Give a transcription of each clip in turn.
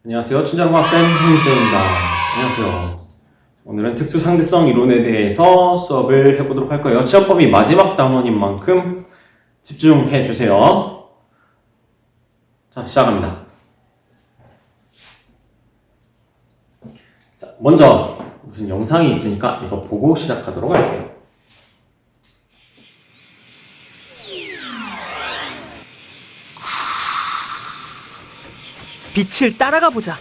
안녕하세요. 친절과학쌤 홍쌤입니다. 안녕하세요. 오늘은 특수상대성 이론에 대해서 수업을 해보도록 할 거예요. 시험범위 마지막 단원인 만큼 집중해 주세요. 자, 시작합니다. 자, 먼저 무슨 영상이 있으니까 이거 보고 시작하도록 할게요. 빛을 따라가 보자.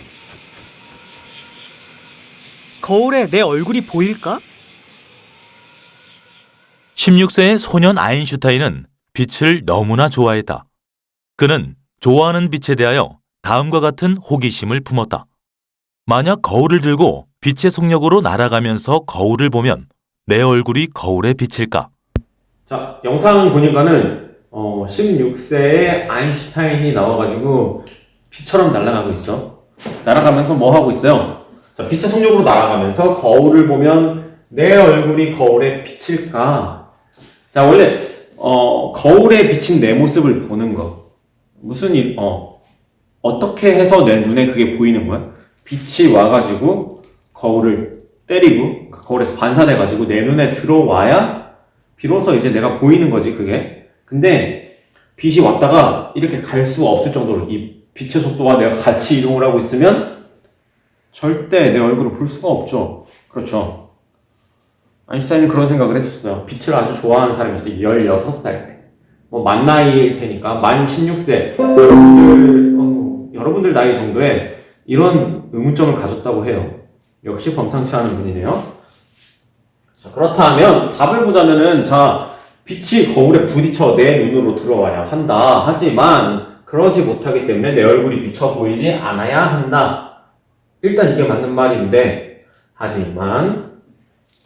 거울에 내 얼굴이 보일까? 16세의 소년 아인슈타인은 빛을 너무나 좋아했다. 그는 좋아하는 빛에 대하여 다음과 같은 호기심을 품었다. 만약 거울을 들고 빛의 속력으로 날아가면서 거울을 보면 내 얼굴이 거울에 비칠까? 자, 영상 보니까는 16세의 아인슈타인이 나와가지고 빛처럼 날아가고 있어. 날아가면서 뭐 하고 있어요? 자, 빛의 속력으로 날아가면서 거울을 보면 내 얼굴이 거울에 비칠까? 자, 원래 거울에 비친 내 모습을 보는 거 어떻게 해서 내 눈에 그게 보이는 거야? 빛이 와가지고 거울을 때리고 거울에서 반사돼가지고 내 눈에 들어와야 비로소 이제 내가 보이는 거지, 그게. 근데 빛이 왔다가 이렇게 갈 수 없을 정도로 이 빛의 속도와 내가 같이 이동을 하고 있으면 절대 내 얼굴을 볼 수가 없죠. 그렇죠. 아인슈타인은 그런 생각을 했었어요. 빛을 아주 좋아하는 사람이었어요. 16살 때. 만 나이일 테니까, 만 16세. 여러분들 나이 정도에 이런 의문점을 가졌다고 해요. 역시 범상치 않은 분이네요. 자, 그렇다면 답을 보자면은, 자, 빛이 거울에 부딪혀 내 눈으로 들어와야 한다. 하지만 그러지 못하기 때문에 내 얼굴이 비쳐 보이지 않아야 한다. 일단 이게 맞는 말인데, 하지만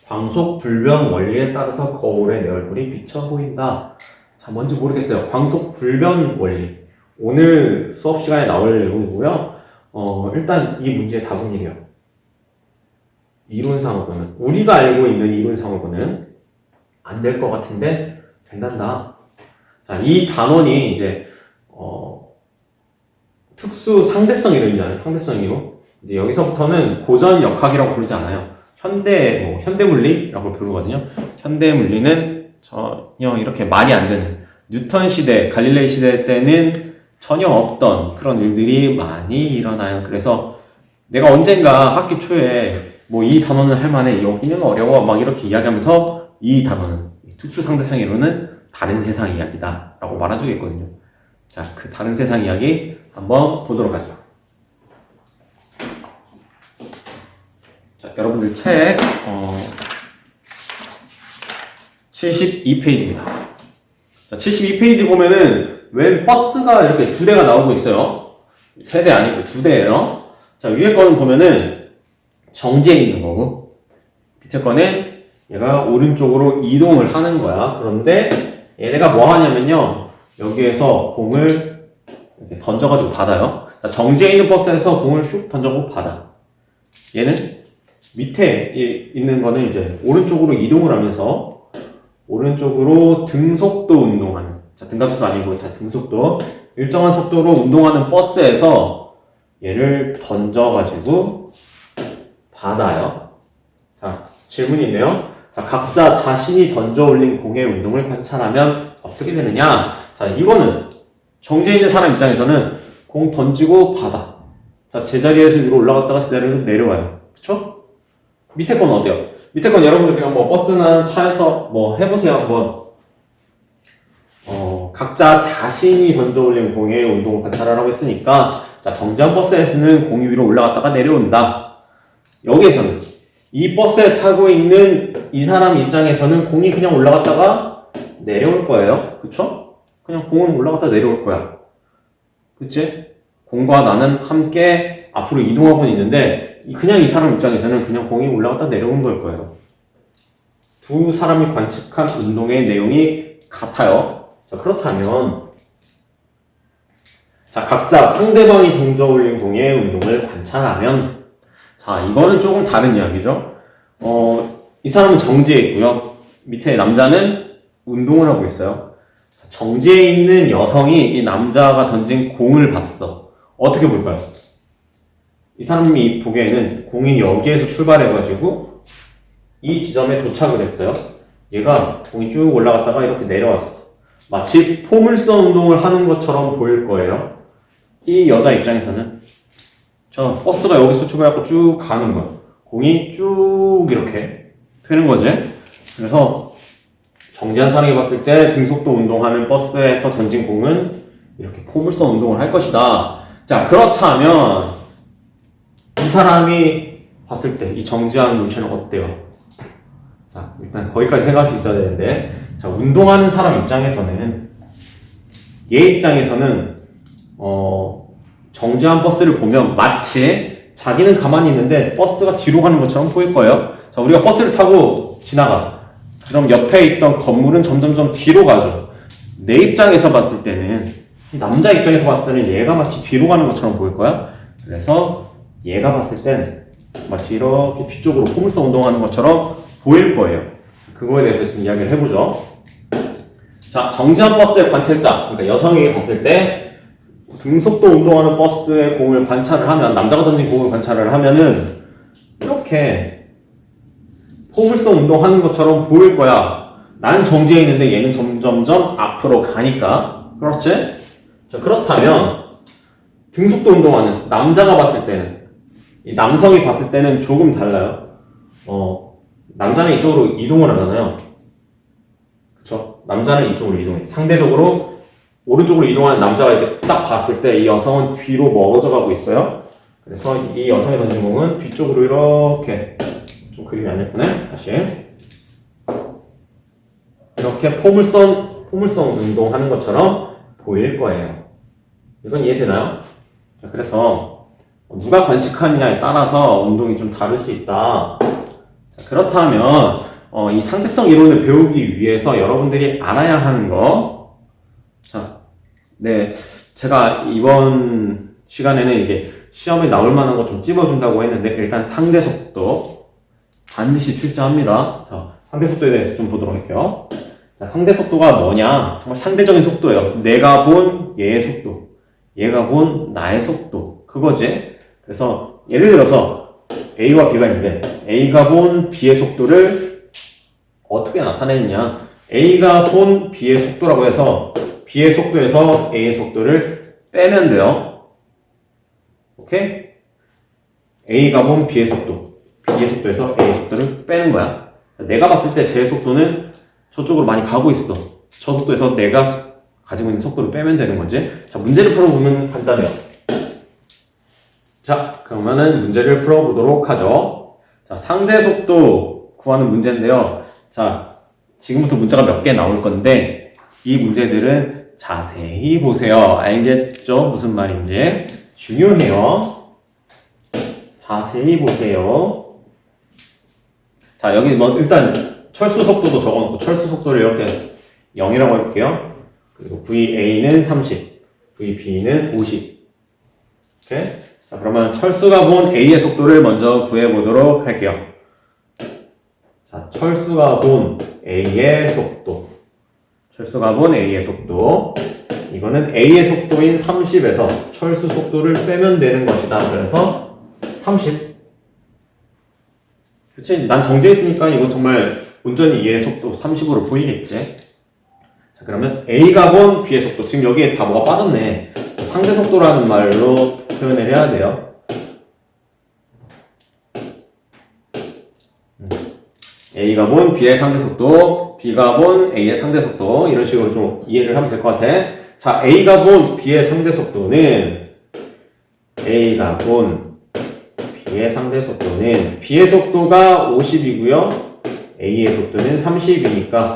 광속 불변 원리에 따라서 거울에 내 얼굴이 비쳐 보인다. 자, 뭔지 모르겠어요. 광속 불변 원리. 오늘 수업 시간에 나올 내용이고요. 일단 이 문제의 답은 이래요. 이론상으로는, 우리가 알고 있는 이론상으로는 안 될 것 같은데 된단다. 자, 이 단원이 이제 특수 상대성 이론이잖아요. 상대성 이론. 이제 여기서부터는 고전 역학이라고 부르지 않아요. 현대물리라고 부르거든요. 현대물리는 전혀 이렇게 말이 안 되는, 뉴턴 시대, 갈릴레이 시대 때는 전혀 없던 그런 일들이 많이 일어나요. 그래서 내가 언젠가 학기 초에 이 단원은 할만해, 여기는 어려워, 막 이렇게 이야기하면서 이 단원은, 특수 상대성 이론은 다른 세상 이야기다 라고 말해주겠거든요. 자, 그 다른 세상 이야기 한번 보도록 하죠. 자, 여러분들 책 72페이지입니다. 자, 72페이지 보면은 웬 버스가 이렇게 두 대가 나오고 있어요. 세 대 아니고 두 대예요. 자, 위에 거는 보면은 정지해 있는 거고, 밑에 거는 얘가 오른쪽으로 이동을 하는 거야. 그런데 얘네가 뭐 하냐면요, 여기에서 공을 이렇게 던져가지고 받아요. 자, 정지해 있는 버스에서 공을 슉 던져고 받아. 얘는 밑에 있는 거는 이제 오른쪽으로 이동을 하면서 오른쪽으로 등속도 운동하는, 자, 등가속도 아니고 다 등속도, 일정한 속도로 운동하는 버스에서 얘를 던져가지고 받아요. 자, 질문이 있네요. 자, 각자 자신이 던져 올린 공의 운동을 관찰하면 어떻게 되느냐? 자, 이거는 정지해 있는 사람 입장에서는 공 던지고 받아. 자, 제자리에서 위로 올라갔다가 제자리로 내려와요. 그쵸? 밑에 건 어때요? 밑에 건 여러분들 그냥 버스나 차에서 해보세요, 한번. 각자 자신이 던져 올린 공의 운동을 관찰하라고 했으니까, 자, 정지한 버스에서는 공이 위로 올라갔다가 내려온다. 여기에서는 이 버스에 타고 있는 이 사람 입장에서는 공이 그냥 올라갔다가 내려올 거예요. 그쵸? 그냥 공은 올라갔다 내려올 거야. 그치? 공과 나는 함께 앞으로 이동하고 있는데, 그냥 이 사람 입장에서는 그냥 공이 올라갔다 내려온 걸 거예요. 두 사람이 관측한 운동의 내용이 같아요. 자, 그렇다면, 자, 각자 상대방이 던져 올린 공의 운동을 관찰하면, 자, 이거는 조금 다른 이야기죠. 이 사람은 정지해 있고요. 밑에 남자는 운동을 하고 있어요. 정지해 있는 여성이 이 남자가 던진 공을 봤어. 어떻게 볼까요? 이 사람이 보기에는 공이 여기에서 출발해가지고 이 지점에 도착을 했어요. 얘가 공이 쭉 올라갔다가 이렇게 내려왔어. 마치 포물선 운동을 하는 것처럼 보일 거예요. 이 여자 입장에서는 저 버스가 여기서 출발하고 쭉 가는 거야. 공이 쭉 이렇게 되는 거지. 그래서 정지한 사람이 봤을 때 등속도 운동하는 버스에서 던진 공은 이렇게 포물선 운동을 할 것이다. 자, 그렇다면 이 사람이 봤을 때 이 정지한 물체는 어때요? 자, 일단 거기까지 생각할 수 있어야 되는데, 자, 운동하는 사람 입장에서는 얘 입장에서는 정지한 버스를 보면 마치 자기는 가만히 있는데 버스가 뒤로 가는 것처럼 보일 거예요. 자, 우리가 버스를 타고 지나가. 그럼 옆에 있던 건물은 점점점 뒤로 가죠. 내 입장에서 봤을 때는, 남자 입장에서 봤을 때는 얘가 마치 뒤로 가는 것처럼 보일 거야. 그래서 얘가 봤을 땐 마치 이렇게 뒤쪽으로 포물선 운동하는 것처럼 보일 거예요. 그거에 대해서 좀 이야기를 해보죠. 자, 정지한 버스의 관찰자, 그러니까 여성이 봤을 때 등속도 운동하는 버스의 공을 관찰을 하면, 남자가 던진 공을 관찰을 하면은 이렇게 포물선 운동하는 것처럼 보일 거야. 난 정지해 있는데 얘는 점점점 앞으로 가니까. 그렇지? 자, 그렇다면 등속도 운동하는 남자가 봤을 때는, 이 남성이 봤을 때는 조금 달라요. 남자는 이쪽으로 이동을 하잖아요. 그쵸? 남자는 이쪽으로 이동해. 상대적으로 오른쪽으로 이동하는 남자가 이렇게 딱 봤을 때 이 여성은 뒤로 멀어져 가고 있어요. 그래서 이 여성의 던진 공은 뒤쪽으로 이렇게, 좀 그림이 안 예쁘네? 다시. 이렇게 포물선 운동하는 것처럼 보일 거예요. 이건 이해되나요? 자, 그래서 누가 관측하느냐에 따라서 운동이 좀 다를 수 있다. 자, 그렇다면 이 상대성 이론을 배우기 위해서 여러분들이 알아야 하는 거. 자, 네, 제가 이번 시간에는 이게 시험에 나올 만한 거 좀 찝어준다고 했는데, 일단 상대속도 반드시 출제합니다. 자, 상대속도에 대해서 좀 보도록 할게요. 자, 상대속도가 뭐냐? 정말 상대적인 속도예요. 내가 본 얘의 속도, 얘가 본 나의 속도, 그거지. 그래서 예를 들어서 A와 B가 있는데 A가 본 B의 속도를 어떻게 나타내느냐? A가 본 B의 속도라고 해서 B의 속도에서 A의 속도를 빼면 돼요. 오케이? A가 본 B의 속도, B의 속도에서 A의 속도를 빼는 거야. 내가 봤을 때 제 속도는 저쪽으로 많이 가고 있어. 저 속도에서 내가 가지고 있는 속도를 빼면 되는 거지. 자, 문제를 풀어보면 간단해요. 자, 그러면은 문제를 풀어보도록 하죠. 자, 상대 속도 구하는 문제인데요. 자, 지금부터 문제가 몇 개 나올 건데, 이 문제들은 자세히 보세요. 알겠죠? 무슨 말인지. 중요해요. 자세히 보세요. 자, 여기 뭐 일단 철수 속도도 적어놓고 철수 속도를 이렇게 0이라고 해볼게요. 그리고 VA는 30, VB는 50. 오케이? 자, 그러면 철수가 본 A의 속도를 먼저 구해보도록 할게요. 자, 철수가 본 A의 속도. 철수가 본 A의 속도. 이거는 A의 속도인 30에서 철수 속도를 빼면 되는 것이다. 그래서 30. 그치? 난 정지했으니까 이거 정말 온전히 얘의 속도 30으로 보이겠지? 자, 그러면 A가 본 B의 속도. 지금 여기에 다 뭐가 빠졌네. 상대 속도라는 말로 표현을 해야 돼요. A가 본 B의 상대 속도, B가 본 A의 상대 속도, 이런 식으로 좀 이해를 하면 될 것 같아. 자, A가 본 B의 상대 속도는, A가 본 B의 상대 속도는, B의 속도가 50이고요. A의 속도는 30이니까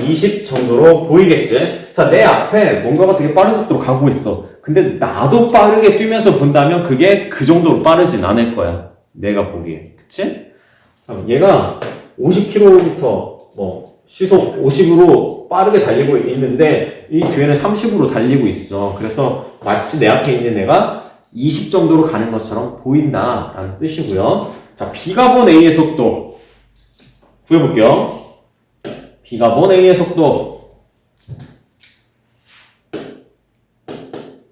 20 정도로 보이겠지? 자, 내 앞에 뭔가가 되게 빠른 속도로 가고 있어. 근데 나도 빠르게 뛰면서 본다면 그게 그 정도로 빠르진 않을 거야. 내가 보기에. 그치? 자, 얘가 50km, 시속 50으로 빠르게 달리고 있는데, 이 뒤에는 30으로 달리고 있어. 그래서 마치 내 앞에 있는 애가 20 정도로 가는 것처럼 보인다라는 뜻이고요. 자, B가 본 A의 속도 구해볼게요. B가 본 A의 속도.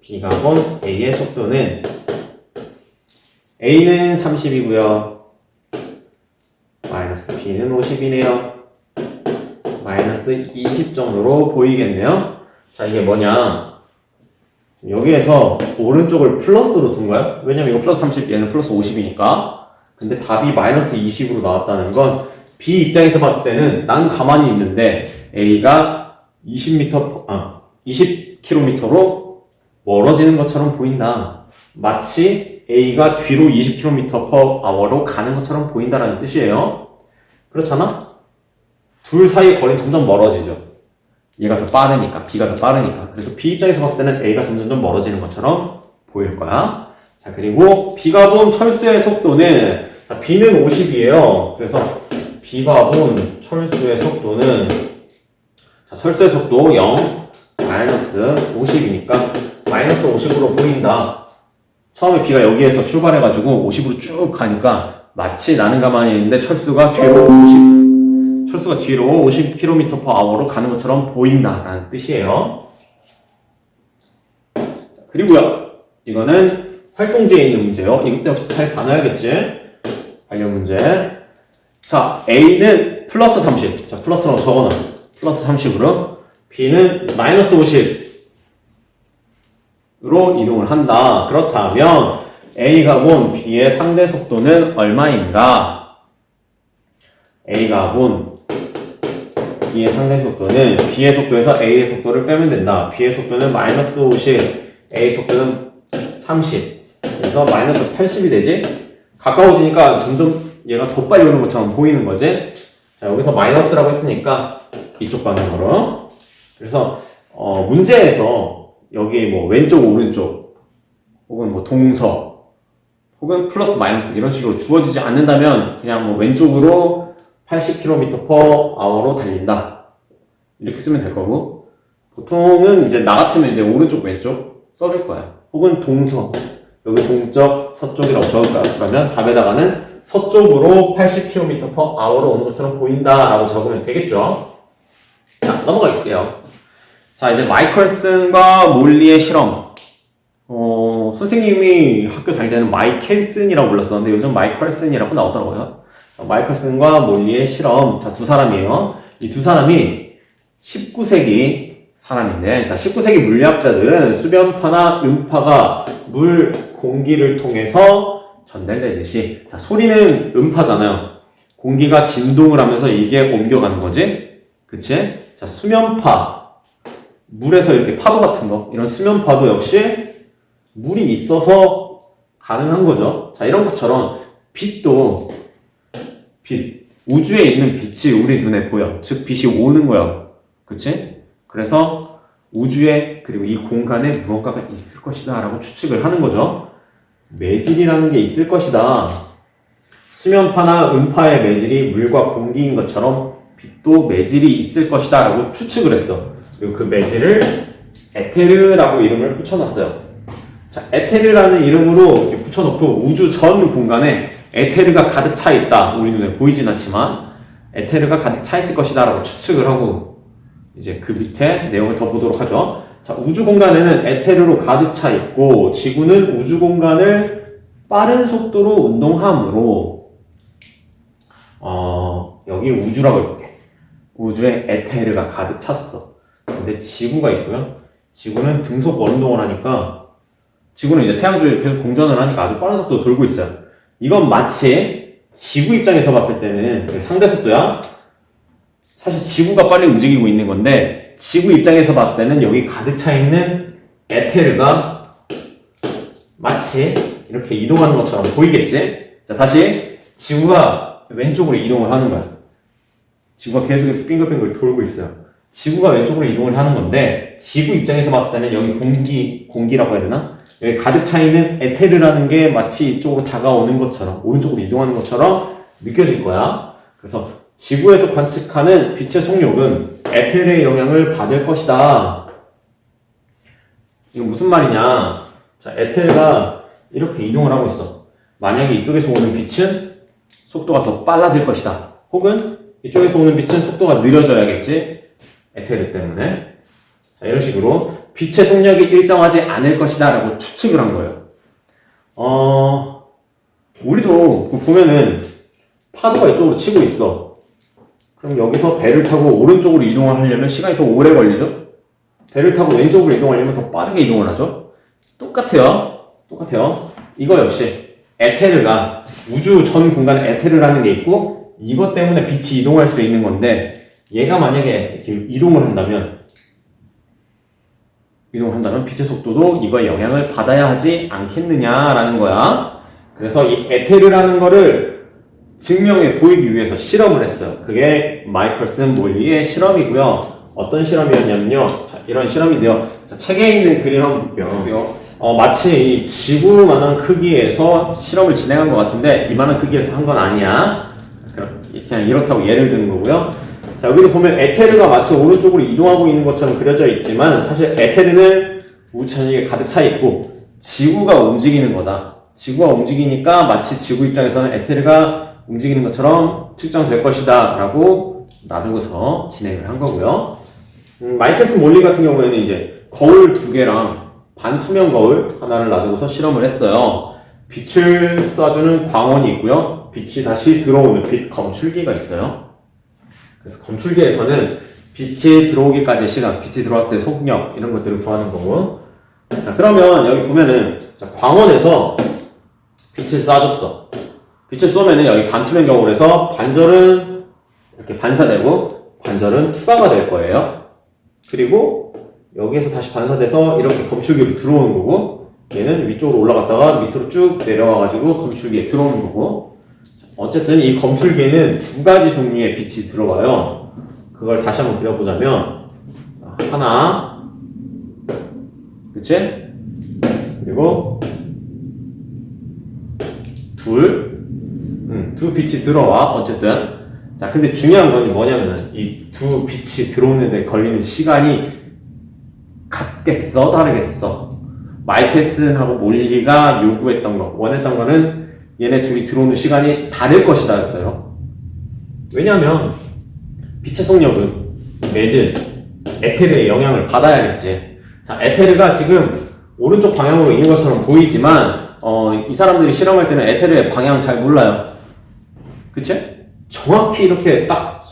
B가 본 A의 속도는 A는 30이고요. 마이너스 B는 50이네요. 마이너스 20 정도로 보이겠네요. 자, 이게 뭐냐? 여기에서 오른쪽을 플러스로 둔 거야. 왜냐면 이거 플러스 30, 얘는 플러스 50이니까. 근데 답이 마이너스 20으로 나왔다는 건 B 입장에서 봤을 때는 난 가만히 있는데 A가 20km로 멀어지는 것처럼 보인다. 마치 A가 뒤로 20km/h로 가는 것처럼 보인다라는 뜻이에요. 그렇잖아? 둘 사이의 거리는 점점 멀어지죠. 얘가 더 빠르니까, B가 더 빠르니까. 그래서 B 입장에서 봤을 때는 A가 점점 멀어지는 것처럼 보일 거야. 자, 그리고 B가 본 철수의 속도는, 자, B는 50이에요. 그래서 B가 본 철수의 속도는, 자, 철수의 속도 0, 마이너스 50이니까 마이너스 50으로 보인다. 처음에 B가 여기에서 출발해가지고 50으로 쭉 가니까 마치 나는 가만히 있는데 철수가 뒤로 50km/h로 가는 것처럼 보인다라는 뜻이에요. 그리고요, 이거는 활동지에 있는 문제요. 이것도 역시 잘 봐놔야겠지? 관련 문제. 자, A는 플러스 30. 자, 플러스라고 적어놔. 플러스 30으로. B는 마이너스 50으로 이동을 한다. 그렇다면 A가 본 B의 상대 속도는 얼마인가? A가 본 B의 상대 속도는 B의 속도에서 A의 속도를 빼면 된다. B의 속도는 마이너스 50, A 속도는 30. 그래서 마이너스 80이 되지? 가까워지니까 점점 얘가 더 빨리 오는 것처럼 보이는 거지? 자, 여기서 마이너스라고 했으니까 이쪽 방향으로. 그래서 문제에서 여기 뭐 왼쪽, 오른쪽 혹은 뭐 동서 혹은 플러스 마이너스 이런 식으로 주어지지 않는다면 그냥 뭐 왼쪽으로 80km/h로 달린다. 이렇게 쓰면 될 거고, 보통은 이제 나 같으면 이제 오른쪽, 왼쪽 써줄 거야. 혹은 동서, 여기 동쪽, 서쪽이라고 적을 거야. 그러면 답에다가는 서쪽으로 80km/h로 오는 것처럼 보인다라고 적으면 되겠죠. 자, 넘어가겠어요. 자, 이제 마이컬슨과 몰리의 실험. 선생님이 학교 다닐 때는 마이켈슨이라고 불렀었는데 요즘 마이컬슨이라고 나오더라고요. 마이컬슨과 몰리의 실험. 자, 두 사람이에요. 이 두 사람이 19세기 사람인데, 자, 19세기 물리학자들은 수변파나 음파가 물, 공기를 통해서 전달되듯이, 자, 소리는 음파잖아요. 공기가 진동을 하면서 이게 옮겨가는 거지? 그치? 자, 수면파. 물에서 이렇게 파도 같은 거, 이런 수면파도 역시 물이 있어서 가능한 거죠. 자, 이런 것처럼 빛도, 우주에 있는 빛이 우리 눈에 보여. 즉, 빛이 오는 거야. 그치? 그래서 우주에, 그리고 이 공간에 무언가가 있을 것이다 라고 추측을 하는 거죠. 매질이라는 게 있을 것이다. 수면파나 음파의 매질이 물과 공기인 것처럼 빛도 매질이 있을 것이다 라고 추측을 했어. 그리고 그 매질을 에테르라고 이름을 붙여놨어요. 자, 에테르라는 이름으로 이렇게 붙여놓고 우주 전 공간에 에테르가 가득 차 있다. 우리 눈에 보이진 않지만 에테르가 가득 차 있을 것이다 라고 추측을 하고, 이제 그 밑에 내용을 더 보도록 하죠. 자, 우주 공간에는 에테르로 가득 차 있고, 지구는 우주 공간을 빠른 속도로 운동하므로, 여기 우주라고 해볼게. 우주에 에테르가 가득 찼어. 근데 지구가 있고요. 지구는 등속 원운동을 하니까, 지구는 이제 태양 주위를 계속 공전을 하니까 아주 빠른 속도로 돌고 있어요. 이건 마치 지구 입장에서 봤을 때는 상대 속도야. 사실 지구가 빨리 움직이고 있는 건데, 지구 입장에서 봤을 때는 여기 가득 차 있는 에테르가 마치 이렇게 이동하는 것처럼 보이겠지? 자, 다시 지구가 왼쪽으로 이동을 하는 거야. 지구가 계속 이렇게 빙글빙글 돌고 있어요. 지구가 왼쪽으로 이동을 하는 건데, 지구 입장에서 봤을 때는 여기 공기라고 해야 되나? 여기 가득 차 있는 에테르라는 게 마치 이쪽으로 다가오는 것처럼, 오른쪽으로 이동하는 것처럼 느껴질 거야. 그래서 지구에서 관측하는 빛의 속력은 에테르의 영향을 받을 것이다. 이거 무슨 말이냐? 자, 에테르가 이렇게 이동을 하고 있어. 만약에 이쪽에서 오는 빛은 속도가 더 빨라질 것이다. 혹은 이쪽에서 오는 빛은 속도가 느려져야겠지? 에테르 때문에. 자, 이런 식으로 빛의 속력이 일정하지 않을 것이다 라고 추측을 한 거예요. 우리도 보면은 파도가 이쪽으로 치고 있어. 그럼 여기서 배를 타고 오른쪽으로 이동을 하려면 시간이 더 오래 걸리죠? 배를 타고 왼쪽으로 이동하려면 더 빠르게 이동을 하죠? 똑같아요. 이거 역시 에테르가 우주 전 공간에 에테르라는 게 있고 이것 때문에 빛이 이동할 수 있는 건데 얘가 만약에 이렇게 이동을 한다면 빛의 속도도 이거에 영향을 받아야 하지 않겠느냐라는 거야. 그래서 이 에테르라는 거를 증명해 보이기 위해서 실험을 했어요. 그게 마이클슨 몰리의 실험이고요. 어떤 실험이었냐면요. 자, 이런 실험인데요. 자, 책에 있는 그림 한번 볼게요. 마치 이 지구만한 크기에서 실험을 진행한 것 같은데 이만한 크기에서 한 건 아니야. 그냥 이렇다고 예를 드는 거고요. 자, 여기도 보면 에테르가 마치 오른쪽으로 이동하고 있는 것처럼 그려져 있지만 사실 에테르는 우주천이 가득 차 있고 지구가 움직이는 거다. 지구가 움직이니까 마치 지구 입장에서는 에테르가 움직이는 것처럼 측정될 것이다 라고 놔두고서 진행을 한 거고요. 마이클슨 몰리 같은 경우에는 이제 거울 2개랑 반투명 거울 하나를 놔두고서 실험을 했어요. 빛을 쏴주는 광원이 있고요. 빛이 다시 들어오는 빛 검출기가 있어요. 그래서 검출기에서는 빛이 들어오기까지의 시간, 빛이 들어왔을 때 속력 이런 것들을 구하는 거고. 자, 그러면 여기 보면은 자, 광원에서 빛을 쏴줬어. 빛을 쏘면은 여기 반투명 거울에서 반절은 이렇게 반사되고 반절은 투과가 될 거예요. 그리고 여기에서 다시 반사돼서 이렇게 검출기로 들어오는 거고 얘는 위쪽으로 올라갔다가 밑으로 쭉 내려와가지고 검출기에 들어오는 거고. 어쨌든 이 검출기에는 2가지 종류의 빛이 들어와요. 그걸 다시 한번 그려보자면 하나, 그치? 그리고 두 빛이 들어와. 어쨌든 자, 근데 중요한 건 뭐냐면은 이 2 빛이 들어오는 데 걸리는 시간이 같겠어? 다르겠어? 마이켈슨하고 몰리가 요구했던 거, 원했던 거는 얘네 둘이 들어오는 시간이 다를 것이다 였어요. 왜냐면 빛의 속력은 매즈, 에테르의 영향을 받아야겠지. 자, 에테르가 지금 오른쪽 방향으로 있는 것처럼 보이지만 이 사람들이 실험할 때는 에테르의 방향 잘 몰라요. 그치? 정확히 이렇게 딱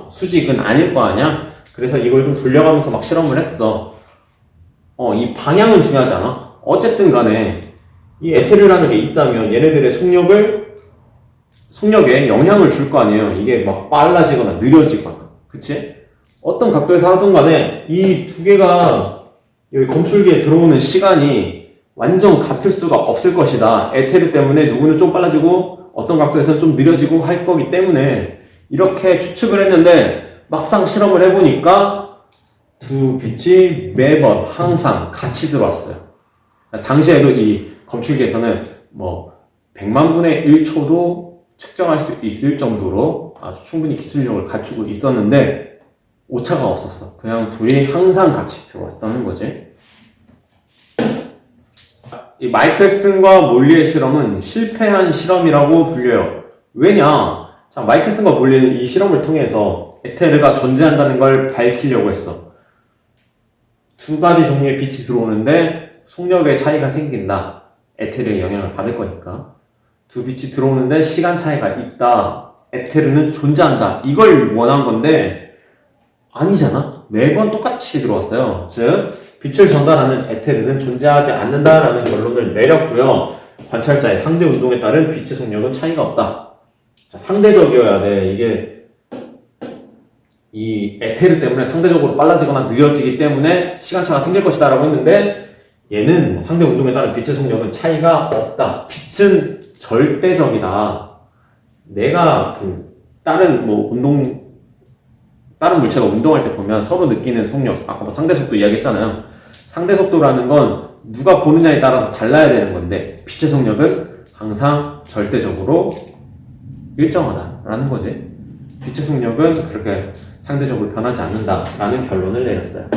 수직은 아닐 거 아니야? 그래서 이걸 좀 돌려가면서 막 실험을 했어. 이 방향은 중요하지 않아? 어쨌든 간에 이 에테르라는 게 있다면 얘네들의 속력에 영향을 줄 거 아니에요. 이게 막 빨라지거나 느려지거나. 그치? 어떤 각도에서 하든 간에 이 2개가 여기 검출기에 들어오는 시간이 완전 같을 수가 없을 것이다. 에테르 때문에 누구는 좀 빨라지고 어떤 각도에서는 좀 느려지고 할 거기 때문에 이렇게 추측을 했는데 막상 실험을 해보니까 2 빛이 매번 항상 같이 들어왔어요. 당시에도 이 검출기에서는 뭐 100만 분의 1초도 측정할 수 있을 정도로 아주 충분히 기술력을 갖추고 있었는데 오차가 없었어. 그냥 둘이 항상 같이 들어왔다는 거지. 이 마이켈슨과 몰리의 실험은 실패한 실험이라고 불려요. 왜냐? 자, 마이켈슨과 몰리는 이 실험을 통해서 에테르가 존재한다는 걸 밝히려고 했어. 2가지 종류의 빛이 들어오는데 속력의 차이가 생긴다. 에테르의 영향을 받을 거니까. 2 빛이 들어오는데 시간 차이가 있다. 에테르는 존재한다. 이걸 원한 건데 아니잖아. 매번 똑같이 들어왔어요. 즉 빛을 전달하는 에테르는 존재하지 않는다라는 결론을 내렸고요. 관찰자의 상대 운동에 따른 빛의 속력은 차이가 없다. 자, 상대적이어야 돼. 이게 이 에테르 때문에 상대적으로 빨라지거나 느려지기 때문에 시간차가 생길 것이다 라고 했는데 얘는 상대 운동에 따른 빛의 속력은 차이가 없다. 빛은 절대적이다. 내가 다른 물체가 운동할 때 보면 서로 느끼는 속력, 아까 뭐 상대 속도 이야기했잖아요. 상대 속도라는 건 누가 보느냐에 따라서 달라야 되는 건데 빛의 속력은 항상 절대적으로 일정하다라는 거지. 빛의 속력은 그렇게 상대적으로 변하지 않는다라는 결론을 내렸어요.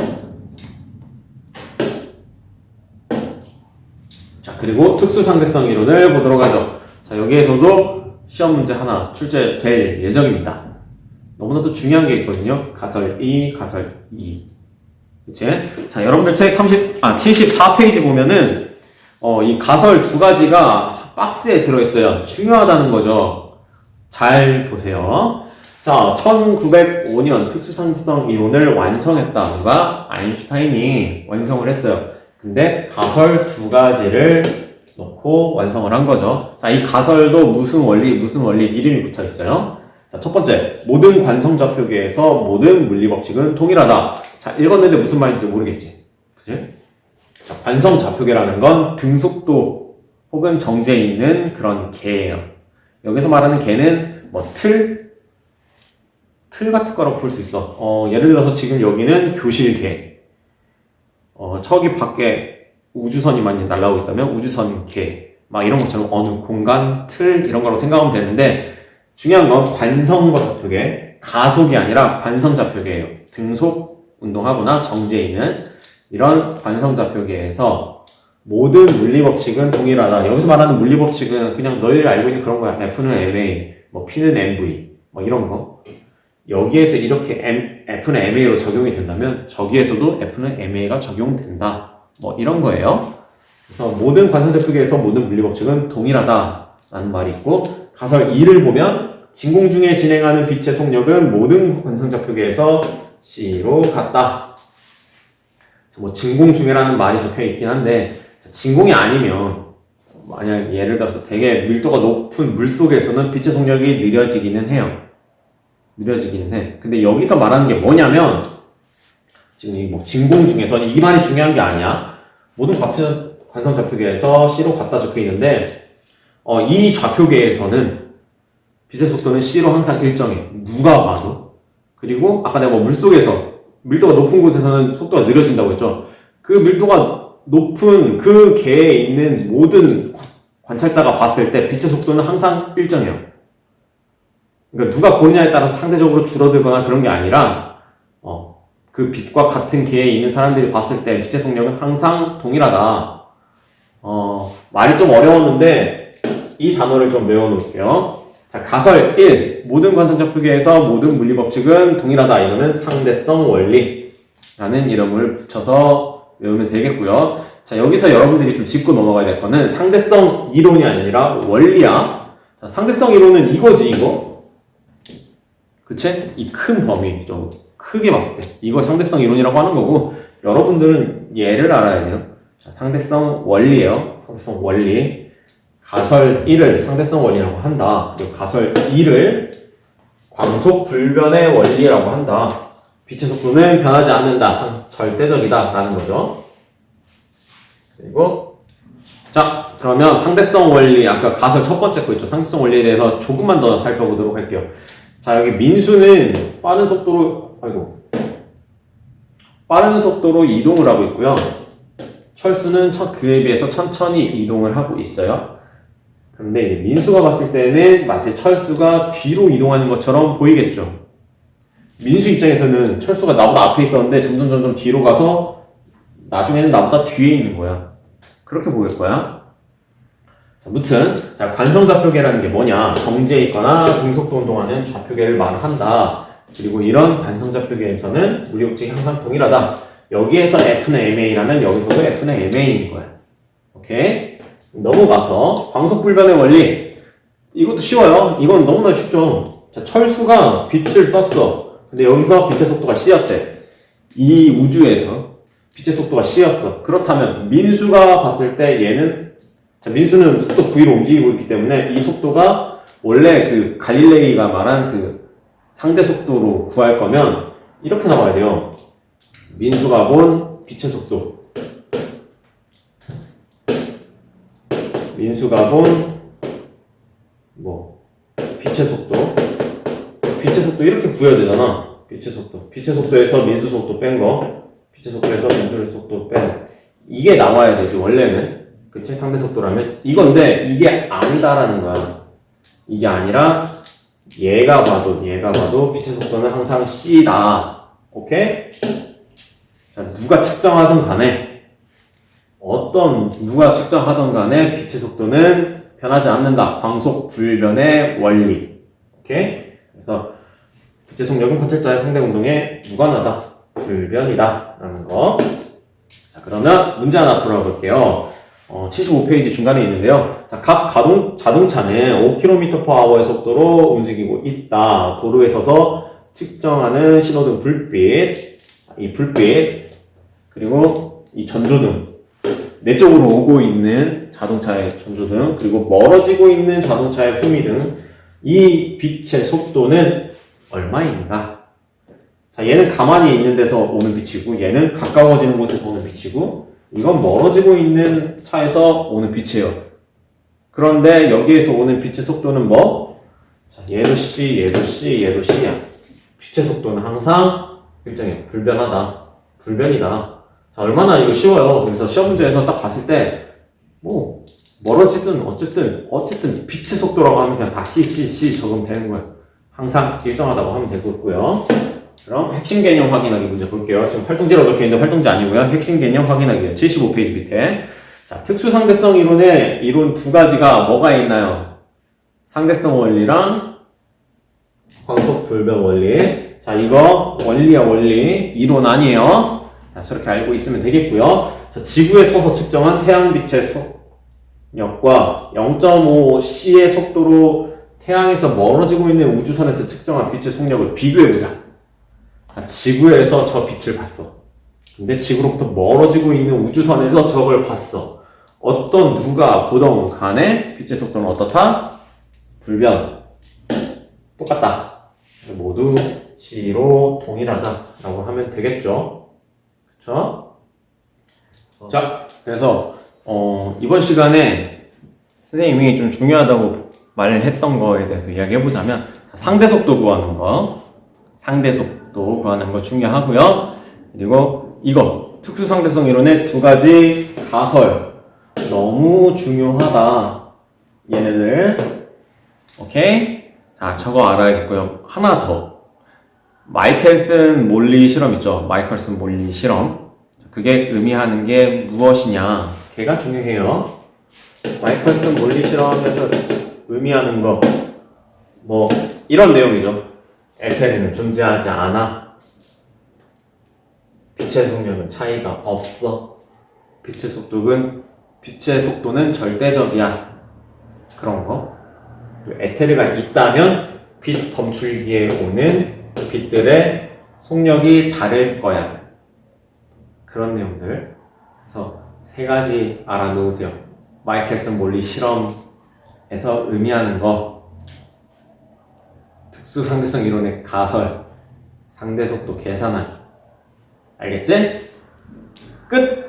자, 그리고 특수상대성 이론을 보도록 하죠. 자, 여기에서도 시험 문제 하나 출제될 예정입니다. 너무나도 중요한 게 있거든요. 가설 2, 가설 2. 그치? 자, 여러분들 책 74페이지 보면은, 이 가설 2가지가 박스에 들어있어요. 중요하다는 거죠. 잘 보세요. 자, 1905년 특수상대성 이론을 완성했다. 누가? 아인슈타인이 완성을 했어요. 근데 가설 두 가지를 넣고 완성을 한 거죠. 자, 이 가설도 무슨 원리 이름이 붙어 있어요. 자, 첫 번째, 모든 관성좌표계에서 모든 물리법칙은 동일하다. 자, 읽었는데 무슨 말인지 모르겠지. 그치? 자, 관성좌표계라는 건 등속도 혹은 정제에 있는 그런 개예요. 여기서 말하는 개는 뭐 틀 같은 거라고 볼 수 있어. 예를 들어서 지금 여기는 교실개. 저기 밖에 우주선이 많이 날아오고 있다면 우주선 개. 막 이런 것처럼 어느 공간, 틀 이런 거라고 생각하면 되는데 중요한 건 관성과 좌표계, 가속이 아니라 관성좌표계예요. 등속 운동하거나 정제에 있는 이런 관성좌표계에서 모든 물리법칙은 동일하다. 여기서 말하는 물리법칙은 그냥 너희들이 알고 있는 그런 거야. F는 MA, 뭐 P는 MV, 뭐 이런 거. 여기에서 이렇게 F는 MA로 적용이 된다면 저기에서도 F는 MA가 적용된다. 뭐 이런 거예요. 그래서 모든 관성좌표계에서 모든 물리법칙은 동일하다라는 말이 있고 가설 2를 보면 진공 중에 진행하는 빛의 속력은 모든 관성좌표계에서 C로 같다. 뭐 진공 중이라는 말이 적혀 있긴 한데 진공이 아니면 만약 예를 들어서 되게 밀도가 높은 물 속에서는 빛의 속력이 느려지기는 해요. 느려지기는 해. 근데 여기서 말하는 게 뭐냐면 지금 이 뭐 진공 중에서 이 말이 중요한 게 아니야. 모든 관성좌표계에서 C로 같다 적혀 있는데 이 좌표계에서는 빛의 속도는 C로 항상 일정해. 누가 봐도. 그리고 아까 내가 뭐 물속에서 밀도가 높은 곳에서는 속도가 느려진다고 했죠. 그 밀도가 높은 그 계에 있는 모든 관찰자가 봤을 때 빛의 속도는 항상 일정해요. 그러니까 누가 보느냐에 따라서 상대적으로 줄어들거나 그런 게 아니라 그 빛과 같은 계에 있는 사람들이 봤을 때 빛의 속력은 항상 동일하다. 말이 좀 어려웠는데 이 단어를 좀 외워놓을게요. 자, 가설 1. 모든 관성좌표계에서 모든 물리법칙은 동일하다. 이거는 상대성 원리라는 이름을 붙여서 외우면 되겠고요. 자, 여기서 여러분들이 좀 짚고 넘어가야 될 거는 상대성 이론이 아니라 원리야. 자, 상대성 이론은 이거지, 이거. 그치? 이 큰 범위, 좀 크게 봤을 때. 이걸 상대성 이론이라고 하는 거고, 여러분들은 얘를 알아야 돼요. 자, 상대성 원리예요. 상대성 원리. 가설 1을 상대성 원리라고 한다. 그리고 가설 2를 광속 불변의 원리라고 한다. 빛의 속도는 변하지 않는다. 절대적이다. 라는 거죠. 그리고 자, 그러면 상대성 원리, 아까 가설 첫 번째 거 있죠. 상대성 원리에 대해서 조금만 더 살펴보도록 할게요. 자, 여기 민수는 빠른 속도로 이동을 하고 있고요. 철수는 그에 비해서 천천히 이동을 하고 있어요. 그런데 이제 민수가 봤을 때는 마치 철수가 뒤로 이동하는 것처럼 보이겠죠. 민수 입장에서는 철수가 나보다 앞에 있었는데 점점 뒤로 가서 나중에는 나보다 뒤에 있는 거야. 그렇게 보일 거야. 아무튼 자, 관성좌표계라는 게 뭐냐? 정제에 있거나 등속도 운동하는 좌표계를 말한다. 그리고 이런 관성좌표계에서는 물리법칙이 항상 동일하다. 여기에서 F는 MA라면 여기서도 F는 MA인 거야. 오케이? 넘어가서 광속불변의 원리. 이것도 쉬워요. 이건 너무나 쉽죠. 자, 철수가 빛을 썼어. 근데 여기서 빛의 속도가 C였대. 이 우주에서 빛의 속도가 C였어. 그렇다면 민수가 봤을 때 얘는, 자, 민수는 속도 V로 움직이고 있기 때문에 이 속도가 원래 그 갈릴레이가 말한 그 상대 속도로 구할 거면 이렇게 나와야 돼요. 민수가 본 빛의 속도. 민수가 본 빛의 속도. 빛의 속도 이렇게 구해야 되잖아. 빛의 속도. 빛의 속도에서 민수 속도 뺀 거. 빛의 속도에서 민수 속도 뺀 거. 이게 나와야 되지, 원래는. 그치? 상대 속도라면. 이건데, 이게 아니다라는 거야. 이게 아니라, 얘가 봐도 빛의 속도는 항상 C다. 오케이? 자, 누가 측정하든 간에, 누가 측정하던 간에 빛의 속도는 변하지 않는다. 광속 불변의 원리. 오케이? 그래서 빛의 속력은 관찰자의 상대 운동에 무관하다. 불변이다. 라는 거. 자, 그러면 문제 하나 풀어볼게요. 75페이지 중간에 있는데요. 자, 각 자동차는 5km/h의 속도로 움직이고 있다. 도로에 서서 측정하는 신호등 불빛, 이 불빛, 그리고 이 전조등, 내 쪽으로 오고 있는 자동차의 전조등, 그리고 멀어지고 있는 자동차의 후미등, 이 빛의 속도는 얼마인가? 자, 얘는 가만히 있는 데서 오는 빛이고, 얘는 가까워지는 곳에서 오는 빛이고, 이건 멀어지고 있는 차에서 오는 빛이에요. 그런데 여기에서 오는 빛의 속도는 뭐? 자, 얘도 C, 얘도 C, 얘도 C야. 빛의 속도는 항상 일정해. 불변하다. 불변이다. 자, 얼마나 이거 쉬워요. 그래서 시험 문제에서 딱 봤을 때, 뭐, 멀어지든 어쨌든 빛의 속도라고 하면 그냥 다 C 적으면 되는 거예요. 항상 일정하다고 하면 되고요. 그럼 핵심 개념 확인하기 문제 볼게요. 지금 활동지라고 적혀 있는데 활동지 아니고요. 핵심 개념 확인하기요. 75페이지 밑에. 자, 특수상대성 이론의 이론 두 가지가 뭐가 있나요? 상대성 원리랑 광속 불변 원리. 자, 이거 원리야, 원리. 이론 아니에요. 자, 저렇게 알고 있으면 되겠고요. 자, 지구에 서서 측정한 태양빛의 속력과 0.5c의 속도로 태양에서 멀어지고 있는 우주선에서 측정한 빛의 속력을 비교해보자. 지구에서 저 빛을 봤어. 근데 지구로부터 멀어지고 있는 우주선에서 저걸 봤어. 어떤 누가 보던 간에 빛의 속도는 어떻다? 불변. 똑같다. 모두 C로 동일하다 라고 하면 되겠죠. 그쵸? 자, 그래서 이번 시간에 선생님이 좀 중요하다고 말을 했던 거에 대해서 이야기해보자면, 상대속도 구하는 거, 상대속도 구하는 거 중요하고요. 그리고 이거 특수상대성 이론의 두 가지 가설 너무 중요하다. 얘네들 오케이? 자, 저거 알아야겠고요. 하나 더, 마이켈슨 몰리 실험 있죠. 마이켈슨 몰리 실험. 그게 의미하는 게 무엇이냐, 걔가 중요해요. 마이켈슨 몰리 실험에서 의미하는 거, 뭐 이런 내용이죠. 에테르는 존재하지 않아. 빛의 속력은 차이가 없어. 빛의 속도는 절대적이야. 그런 거. 에테르가 있다면 빛 검출기에 오는 빛들의 속력이 다를 거야. 그런 내용들. 그래서 세 가지 알아놓으세요. 마이켈슨 몰리 실험에서 의미하는 거, 특수상대성 이론의 가설, 상대속도 계산하기. 알겠지? 끝!